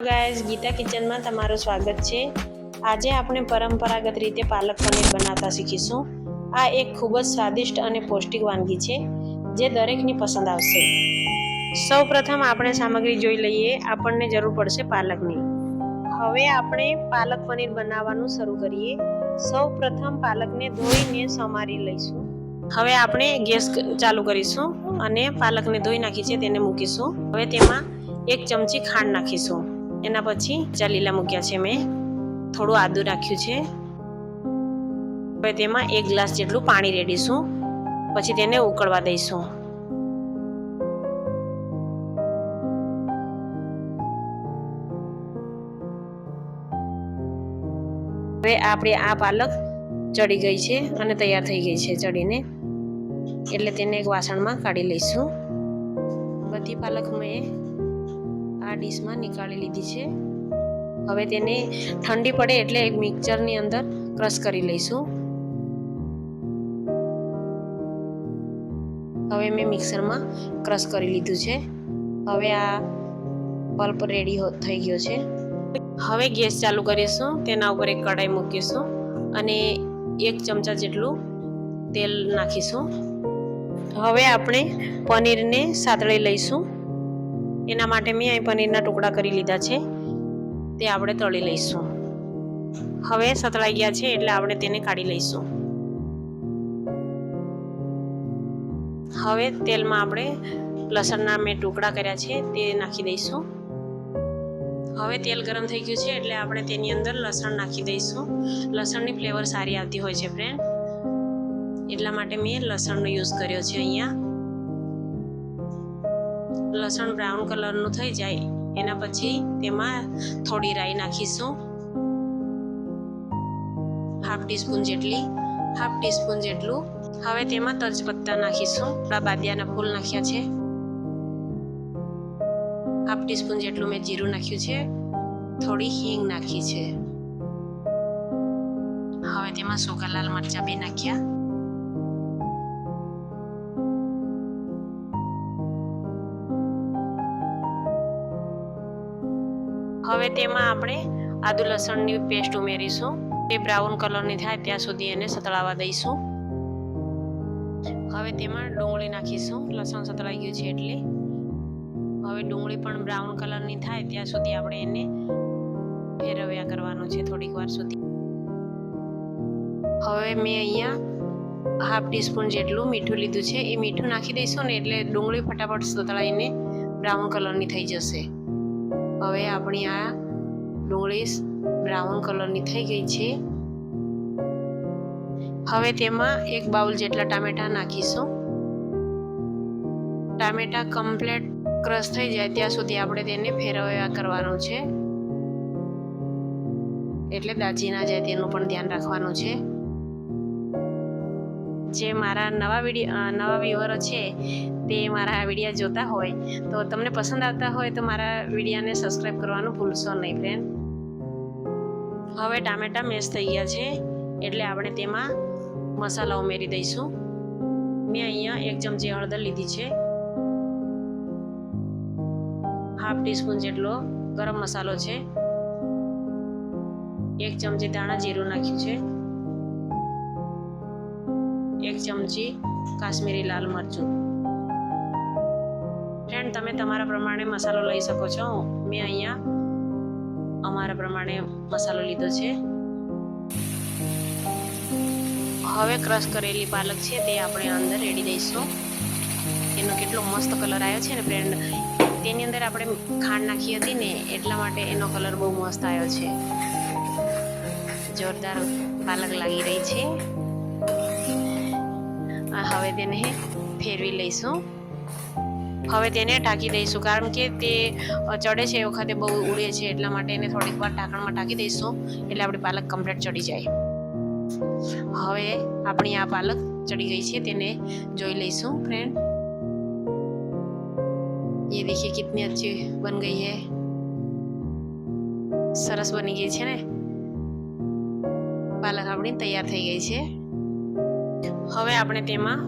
Guys, Gita કિચનમાં તમારું સ્વાગત છે। આજે આપણે પરંપરાગત રીતે પાલક પનીર બનાવતા શીખીશું। આ એક ખૂબ જ સ્વાદિષ્ટ અને પૌષ્ટિક વાનગી છે જે દરેકની પસંદ આવશે। સૌપ્રથમ આપણે સામગ્રી જોઈ લઈએ। આપણને જરૂર પડશે પાલકની। હવે આપણે પાલક પનીર બનાવવાનું શરૂ કરીએ। સૌપ્રથમ પાલકને ધોઈને સમારી લઈશું। હવે આપણે ગેસ ચાલુ કરીશું અને પાલકને ધોઈ નાખી છે તેને મૂકીશું। હવે તેમાં 1 ચમચી ખાંડ નાખીશું। એના પછી લીલા મૂક્યા છે, મેં થોડું આદુ રાખ્યું છે। હવે તેમાં 1 ગ્લાસ જેટલું પાણી રેડીશું, પછી તેને ઉકળવા દઈશું। હવે આપણે આ પાલક ચડી ગઈ છે અને તૈયાર થઈ ગઈ છે ચડીને, એટલે તેને એક વાસણમાં કાઢી લઈશું। બધી પાલક મેં આ ડીશમાં નીકાળી લીધી છે। હવે તેને ઠંડી પડે એટલે એક મિક્સરની અંદર ક્રશ કરી લઈશું। હવે મેં મિક્સરમાં ક્રશ કરી લીધું છે। હવે આ પલ્પ રેડી થઈ ગયો છે। હવે ગેસ ચાલુ કરીશું, તેના ઉપર એક કઢાઈ મૂકીશું અને 1 ચમચા જેટલું તેલ નાખીશું। હવે આપણે પનીરને સાતળી લઈશું। એના માટે મેં અહીં પનીરના ટુકડા કરી લીધા છે, તે આપણે તળી લઈશું। હવે સતળાઈ ગયા છે એટલે આપણે તેને કાઢી લઈશું। હવે તેલમાં આપણે લસણના મેં ટુકડા કર્યા છે તે નાખી દઈશું। હવે તેલ ગરમ થઈ ગયું છે એટલે આપણે તેની અંદર લસણ નાખી દઈશું। લસણની ફ્લેવર સારી આવતી હોય છે ફ્રેન્ડ, એટલા માટે મેં લસણનો યુઝ કર્યો છે અહીંયા। લસણ બ્રાઉન કલરનું થઈ જાય એના પછી તેમાં થોડી રાઈ નાખીશું, હાફ ટીસ્પૂન જેટલું। હવે તેમાં તજપત્તા નાખીશું, થોડા બાદિયાના ફૂલ નાખ્યા છે। હાફ ટીસ્પૂન જેટલું મેં જીરું નાખ્યું છે, થોડી હિંગ નાખી છે। હવે તેમાં સૂકા લાલ મરચાં 2 નાખ્યા। હવે તેમાં આપણે આદુ લસણની પેસ્ટ ઉમેરીશું। તે બ્રાઉન કલરની થાય ત્યાં સુધી એને સતળાવા દઈશું। હવે તેમાં ડુંગળી નાખીશું, લસણ સતળાઈ ગયું છે એટલે। હવે ડુંગળી પણ બ્રાઉન કલરની થાય ત્યાં સુધી આપણે એને ફેરવ્યા કરવાનું છે થોડીક વાર સુધી। હવે મેં અહીંયા હાફ ટીસ્પૂન જેટલું મીઠું લીધું છે, એ મીઠું નાખી દઈશું ને એટલે ડુંગળી ફટાફટ સતળાઈને બ્રાઉન કલરની થઈ જશે। હવે આપણી આ ડુંગળી બ્રાઉન કલરની થઈ ગઈ છે। હવે તેમાં 1 બાઉલ જેટલા ટામેટા નાખીશું। ટામેટા કમ્પ્લીટ ક્રશ થઈ જાય ત્યાં સુધી આપણે તેને ફેરવ્યા કરવાનું છે, એટલે દાજી ના જાય તેનું પણ ધ્યાન રાખવાનું છે। જે મારા નવા વ્યુઅરો છે તે મારા વિડીયો જોતા હોય તો તમને પસંદ આવતા હોય તો મારા વિડીયોને સબસ્ક્રાઈબ કરવાનું ભૂલશો નહીં ફ્રેન્ડ। હવે ટામેટા મેશ થઈ ગયા છે એટલે આપણે તેમાં મસાલા ઉમેરી દઈશું। મેં અહીંયા 1 ચમચી હળદર લીધી છે, હાફ ટીસ્પૂન જેટલો ગરમ મસાલો છે, 1 ચમચી ધાણા જીરું નાખ્યું છે, 1 ચમચી કાશ્મીરી લાલ મરચું। ફ્રેન્ડ, તમે તમારા પ્રમાણે મસાલો લઈ શકો છો, મેં અહીંયા અમારા પ્રમાણે મસાલો લીધો છે। હવે ક્રશ કરેલી પાલક છે તે આપણે અંદર રેડી દઈશું। એનો કેટલો મસ્ત કલર આવ્યો છે ને ફ્રેન્ડ, તેની અંદર આપણે ખાંડ નાખી હતી ને એટલા માટે એનો કલર બહુ મસ્ત આવ્યો છે। જોરદાર પાલક લાગી રહી છે। હવે તેને ફેરવી લઈશું। હવે તેને ઢાંકી દઈશું, કારણ કે તે ચડે છે એ વખતે બહુ ઉડે છે, એટલા માટે એને થોડીક વાર ઢાંકણમાં ઢાંકી દઈશું એટલે આપણી પાલક કમ્પ્લીટ ચડી જાય। હવે આપણી આ પાલક ચડી ગઈ છે તેને જોઈ લઈશું ફ્રેન્ડ। ये देखिए कितनी अच्छी बन गई है, સરસ બની ગઈ છે ને પાલક આપણી તૈયાર થઈ ગઈ છે। હવે આપણે તેમાં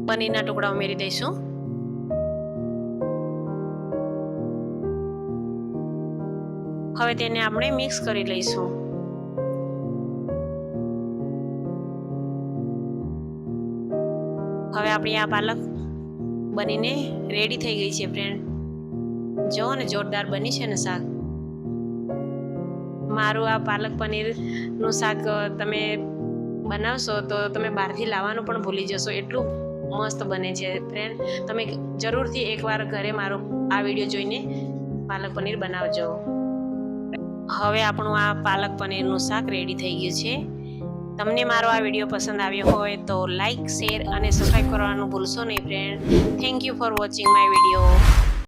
પનીરના ટુકડા ઉમેરી દઈશું। હવે તેને આપણે મિક્સ કરી લઈશું. હવે આપણી આ પાલક બનીને રેડી થઈ ગઈ છે ફ્રેન્ડ. જો ને જોરદાર બની છે ને શાક. મારું આ પાલક પનીરનું શાક તમે બનાવશો તો તમે બહારથી લાવવાનું પણ ભૂલી જશો, એટલું મસ્ત બને છે ફ્રેન્ડ. તમે જરૂરથી એકવાર ઘરે મારો આ વિડીયો જોઈને પાલક પનીર બનાવજો. હવે આપણું આ પાલક પનીરનું શાક રેડી થઈ ગયું છે. તમને મારો આ વિડીયો પસંદ આવ્યો હોય તો લાઈક, શેર અને સબસ્ક્રાઈબ કરવાનું ભૂલશો નહીં friend. Thank you for watching my video.